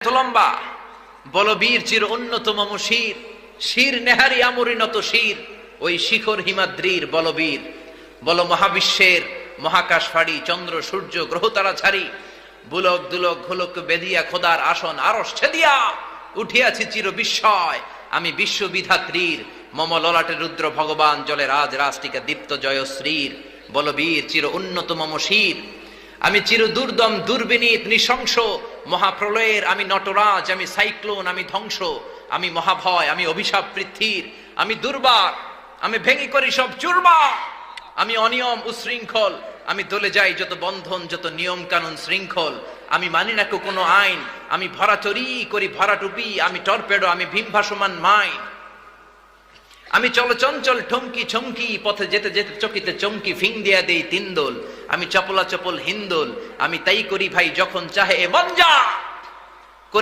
এত লম্বা বলবীর চির অন্যতম শির, শির নেহারি আমরিনত শির, ওই শিখর হিমাদ্রির বলবীর। বল মহাবিশ্বের মহাকাশ ফাড়ি, চন্দ্র সূর্য গ্রহ তারা ছাড়ি, বুলক দুলক ঘোলক বেদিয়া খোদার আসন আরশ ছেদিয়া উঠিয়াছি চির বিস্ময়। আমি বিশ্ববিধাত্রীর মম ললাটে রুদ্র ভগবান জলে রাজ রাষ্ট্রিকা দীপ্ত জয়শ্রীর। বলবীর চির উন্নত মম শির, আমি চির দুর্দম দুর্বিনীত নৃশংস মহাপ্রলয়ের, আমি নটরাজ, আমি সাইক্লোন, আমি ধ্বংস, আমি মহাভয়, আমি অভিশাপ পৃথ্বীর, আমি দুর্বার, আমি ভেঙে করি সব চুরমার, আমি অনিয়ম উশৃঙ্খল, আমি দলে যাই যত বন্ধন যত নিয়ম কানুন শৃঙ্খল, আমি মানি না কোনো আইন, আমি ভরা চরি করি ভরা টুপি, আমি টর্পেডো, আমি ভীম ভাসমান মাইন, আমি চলচঞ্চল ঠমকি ছমকি, পথে যেতে যেতে চকিতে চমকি ফিং দিয়া দেই তিন দোল, আমি চপলা চপল হিন্দোল, আমি তাই করি ভাই যখন চাহে মন যা।